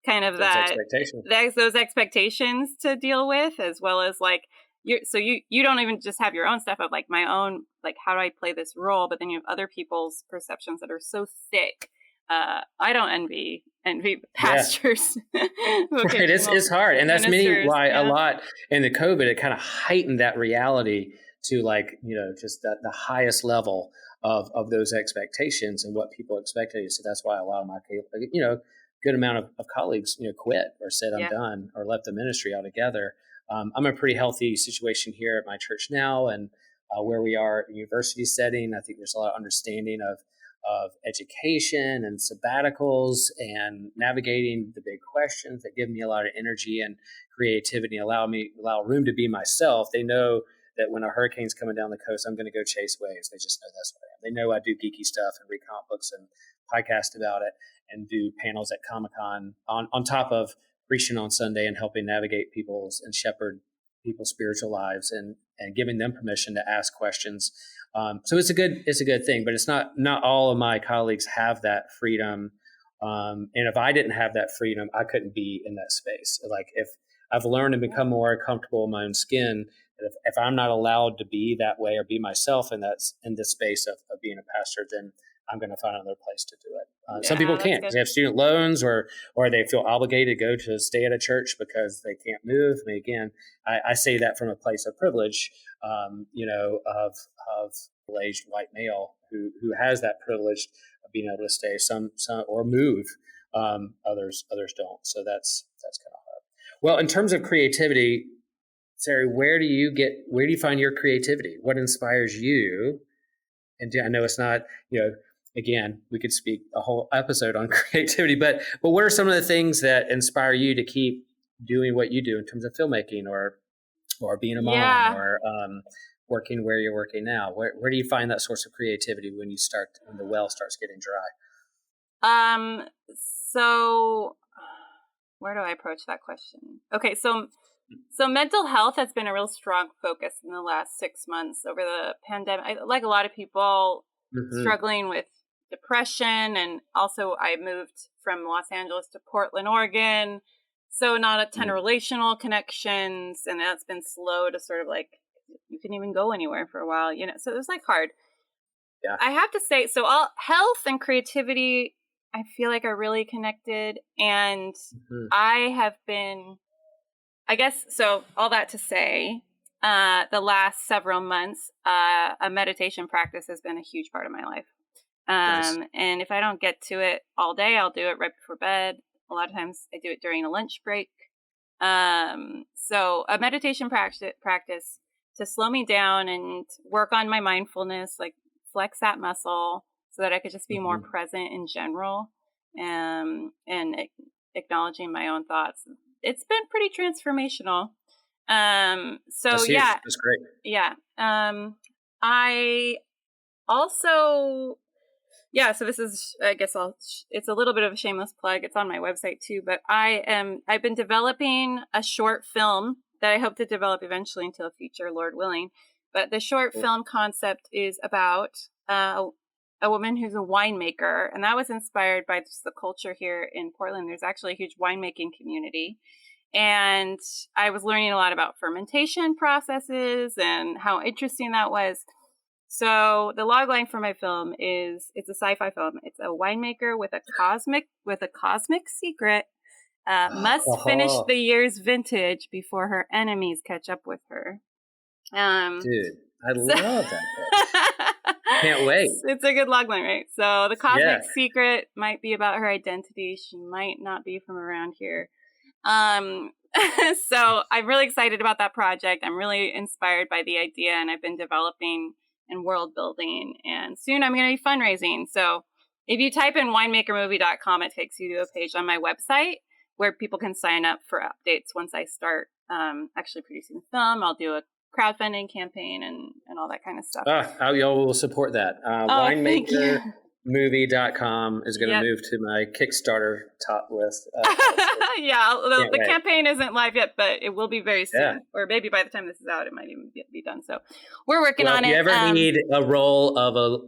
C: kind of those expectations to deal with, as well as like you don't even just have your own stuff of like my own, like, how do I play this role? But then you have other people's perceptions that are so thick. I don't envy pastors.
B: Right, it's hard, and that's why a lot in the COVID it kind of heightened that reality to just the highest level of those expectations and what people expect of you. So that's why a lot of my good amount of colleagues quit or said I'm done or left the ministry altogether. I'm in a pretty healthy situation here at my church now, and where we are in a university setting. I think there's a lot of understanding of education and sabbaticals and navigating the big questions that give me a lot of energy and creativity, allow room to be myself. They know that when a hurricane's coming down the coast, I'm going to go chase waves. They just know that's what I am. They know I do geeky stuff and read comic books and podcast about it. and do panels at Comic-Con on top of preaching on Sunday and helping navigate people's and shepherd people's spiritual lives and giving them permission to ask questions. So it's a good thing, but it's not all of my colleagues have that freedom. And if I didn't have that freedom, I couldn't be in that space. Like if I've learned and become more comfortable in my own skin, if I'm not allowed to be that way or be myself in this space of being a pastor, then I'm going to find another place to do it. Some people can't because they have student loans or they feel obligated to go to stay at a church because they can't move. I mean, again, I say that from a place of privilege, of middle-aged white male who has that privilege of being able to stay some or move. Others don't. So that's kind of hard. Well, in terms of creativity, Sari, where do you find your creativity? What inspires you? And I know it's not, again, we could speak a whole episode on creativity, but what are some of the things that inspire you to keep doing what you do in terms of filmmaking or being a mom or working where you're working now? Where do you find that source of creativity when the well starts getting dry?
C: So where do I approach that question? Okay, so mental health has been a real strong focus in the last 6 months over the pandemic. Like a lot of people struggling with depression, and also I moved from Los Angeles to Portland, Oregon, so not a ton of relational connections, and that's been slow to sort of like, you couldn't even go anywhere for a while, so it was like hard. Yeah. I have to say, so all health and creativity, I feel like are really connected, and I have been, I guess, so all that to say, the last several months, a meditation practice has been a huge part of my life. Nice. And if I don't get to it all day, I'll do it right before bed. A lot of times I do it during a lunch break. So a meditation practice to slow me down and work on my mindfulness, like flex that muscle so that I could just be more present in general, and acknowledging my own thoughts. It's been pretty transformational. That's huge. That's great. Yeah. I also, so this is, I guess it's a little bit of a shameless plug. It's on my website too, but I've been developing a short film that I hope to develop eventually into a feature, Lord willing. But the short film concept is about a woman who's a winemaker, and that was inspired by just the culture here in Portland. There's actually a huge winemaking community, and I was learning a lot about fermentation processes and how interesting that was. So the logline for my film is, it's a sci-fi film. It's a winemaker with a cosmic secret, must finish the year's vintage before her enemies catch up with her.
B: Dude, I love that pitch. Can't wait.
C: It's a good logline, right? So the cosmic secret might be about her identity. She might not be from around here. So I'm really excited about that project. I'm really inspired by the idea, and I've been developing and world building, and soon I'm going to be fundraising. So if you type in winemakermovie.com, it takes you to a page on my website where people can sign up for updates once I start actually producing the film. I'll do a crowdfunding campaign and all that kind of stuff.
B: Y'all will support that. Winemakermovie.com is going to move to my Kickstarter top list.
C: The campaign isn't live yet, but it will be very soon. Or maybe by the time this is out, it might even be done. So we're working on it.
B: If you ever need a role of a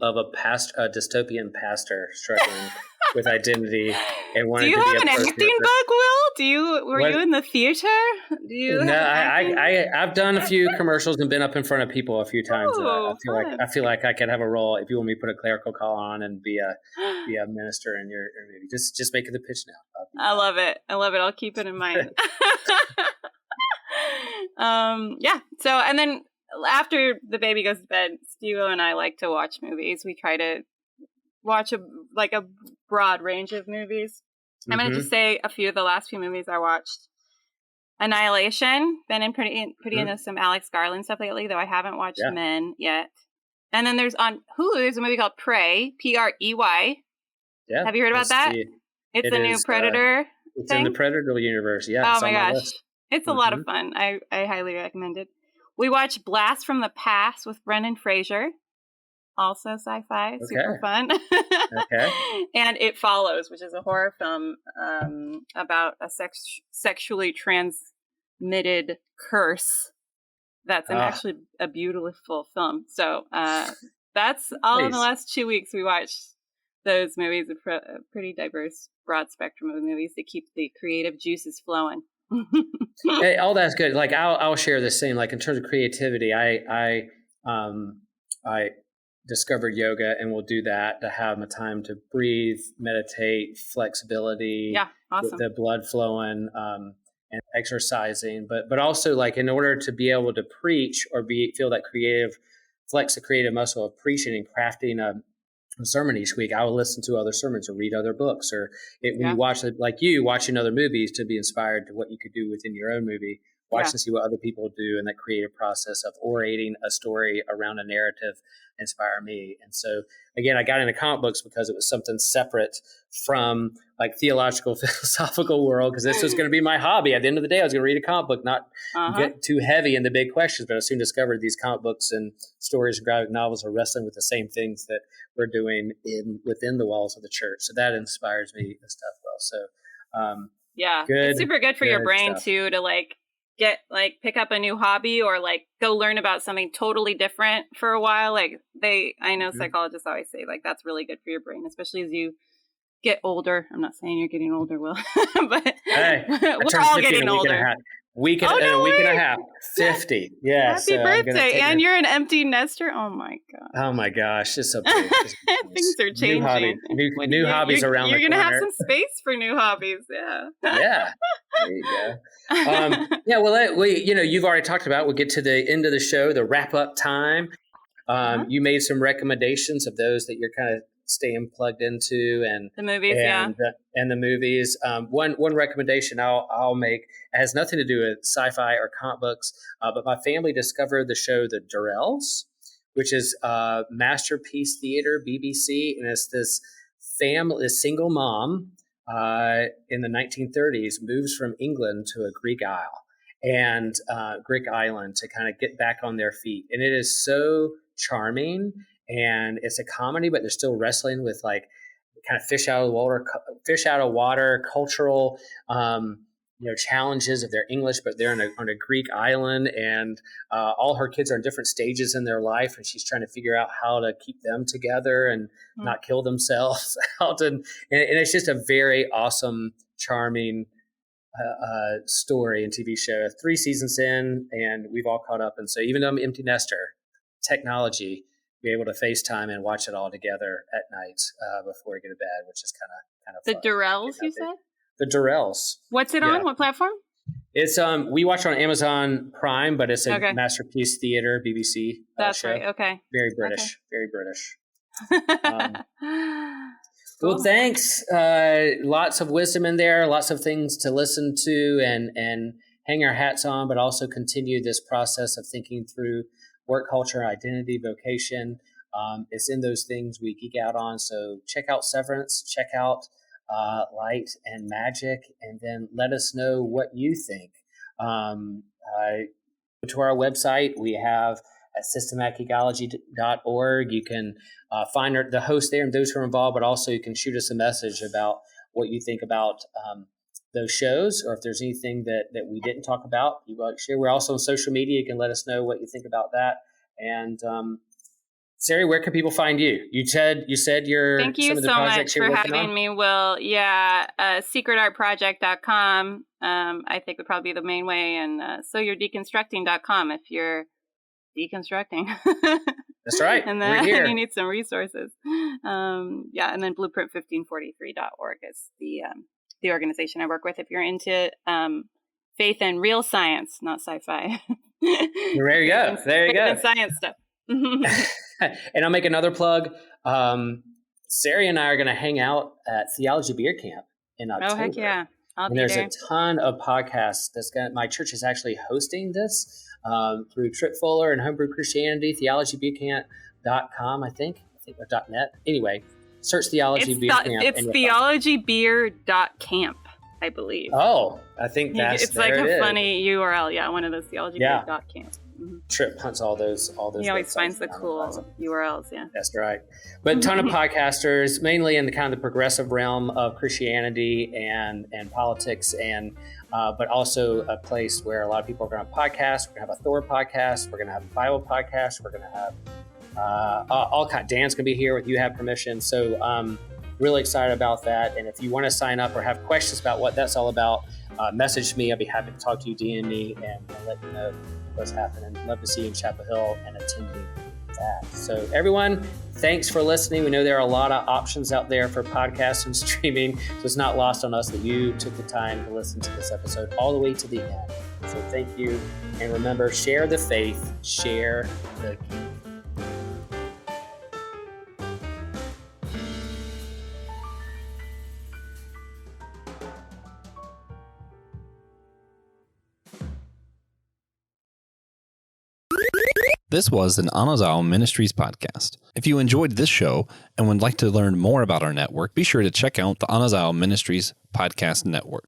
B: dystopian pastor struggling with identity and wanting to be a
C: do you have an acting bug, Will? Were you in the theater?
B: I've done a few commercials and been up in front of people a few times. I feel like I could have a role if you want me to put a clerical call on and be a minister in your movie. Just make it the pitch now.
C: I love it. I'll keep it in mind. So, and then after the baby goes to bed, Steve and I like to watch movies. We try to watch a broad range of movies. I'm going to just say a few of the last few movies I watched. Annihilation. Been pretty into some Alex Garland stuff lately, though I haven't watched Men yet. And then there's on Hulu, there's a movie called Prey, Prey. Yeah. Have you heard about that? It's a new Predator
B: It's
C: thing?
B: in the Predator universe. Yeah.
C: Oh my gosh. It's a lot of fun. I highly recommend it. We watched Blast from the Past with Brendan Fraser. also sci-fi, super fun.
B: Okay.
C: And It Follows, which is a horror film about a sexually transmitted curse. That's actually a beautiful film. So that's all in the last 2 weeks. We watched those movies, a pretty diverse, broad spectrum of movies that keep the creative juices flowing.
B: Hey, all that's good. Like I'll share the same. Like in terms of creativity, I discovered yoga, and will do that to have my time to breathe, meditate, flexibility,
C: yeah, awesome.
B: the blood flowing, and exercising. But also, like, in order to be able to preach or feel that flex the creative muscle of preaching and crafting a sermon each week, I will listen to other sermons or read other books, or when you watch, like you watching other movies, to be inspired to what you could do within your own movie. Watch and see what other people do, and that creative process of orating a story around a narrative inspire me. And so, again, I got into comic books because it was something separate from like theological, philosophical world, because this was going to be my hobby. At the end of the day, I was going to read a comic book, not get too heavy in the big questions. But I soon discovered these comic books and stories and graphic novels are wrestling with the same things that we're doing within the walls of the church. So that inspires me and stuff. Well, so
C: it's super good for your brain
B: stuff.
C: too, to pick up a new hobby or like go learn about something totally different for a while. I know psychologists always say like that's really good for your brain, especially as you get older. I'm not saying you're getting older, Will, but we're all getting older. In a week and a half. 50. Yeah. Happy birthday. And you're an empty nester. Oh my God.
B: Oh my gosh. It's so big.
C: Things are changing.
B: New hobbies around the corner.
C: You're going to have some space for new hobbies. Yeah.
B: Yeah. There you go. Well, you've already talked about, we'll get to the end of the show, the wrap up time. You made some recommendations of those that you're kind of staying plugged into, and
C: the movies,
B: and the movies. One recommendation I'll make has nothing to do with sci-fi or comic books, but my family discovered the show The Durrells, which is Masterpiece Theater, BBC, and it's this single mom in the 1930s moves from England to a Greek island to kind of get back on their feet, and it is so charming. And it's a comedy, but they're still wrestling with like kind of fish out of water cultural, challenges of their English, but they're on a Greek island, and all her kids are in different stages in their life, and she's trying to figure out how to keep them together and not kill themselves out. And it's just a very awesome, charming story and TV show. 3 seasons in, and we've all caught up. And so even though I'm an empty nester, technology, be able to FaceTime and watch it all together at night before we go to bed, which is kind of
C: The
B: fun.
C: Durrells, you said?
B: The Durrells.
C: What's it on? What platform?
B: It's we watch it on Amazon Prime, but it's a Masterpiece Theater BBC
C: That's
B: show.
C: right. Okay.
B: Very British. Very British. Well, thanks. Lots of wisdom in there. Lots of things to listen to and hang our hats on, but also continue this process of thinking through work culture, identity, vocation. It's in those things we geek out on. So check out Severance, check out Light and Magic, and then let us know what you think. Go to our website. We have at systematicecology.org. You can find the host there and those who are involved, but also you can shoot us a message about what you think about those shows, or if there's anything that we didn't talk about, you want to share. We're also on social media. You can let us know what you think about that. And Sari, where can people find you? You said you're.
C: Thank you so much for having me, Will. Yeah, secretartproject.com. I think would probably be the main way, and so you're deconstructing.com if you're deconstructing.
B: That's right.
C: And then you need some resources. And then blueprint1543.org is the organization I work with if you're into faith and real science, not sci-fi.
B: There you go. There you go.
C: Science stuff.
B: And I'll make another plug. Sari and I are going to hang out at Theology Beer Camp in October.
C: Oh, heck yeah.
B: There's a ton of podcasts. My church is actually hosting this through Tripp Fuller and Homebrew Christianity, theologybeercamp.com, I think, or .net. Anyway, search Theology Beer Camp.
C: It's theologybeer.camp, I believe.
B: Oh, I think that's
C: it's like a funny URL. Yeah, one of those theologybeer.camp.
B: Trip hunts all those.
C: He always finds the cool URLs. Yeah,
B: that's right. But a ton of podcasters, mainly in the kind of the progressive realm of Christianity and politics, and but also a place where a lot of people are going to podcast. We're going to have a Thor podcast. We're going to have a Bible podcast. We're going to have all kind. Dan's going to be here with You Have Permission. So really excited about that. And if you want to sign up or have questions about what that's all about, message me. I'll be happy to talk to you, DM me, and let you know what's happening. Love to see you in Chapel Hill and attending that. So everyone, thanks for listening. We know there are a lot of options out there for podcasts and streaming, so it's not lost on us that you took the time to listen to this episode all the way to the end. So thank you. And remember, share the faith, share the kingdom.
A: This was an Anazao Ministries podcast. If you enjoyed this show and would like to learn more about our network, be sure to check out the Anazao Ministries Podcast Network.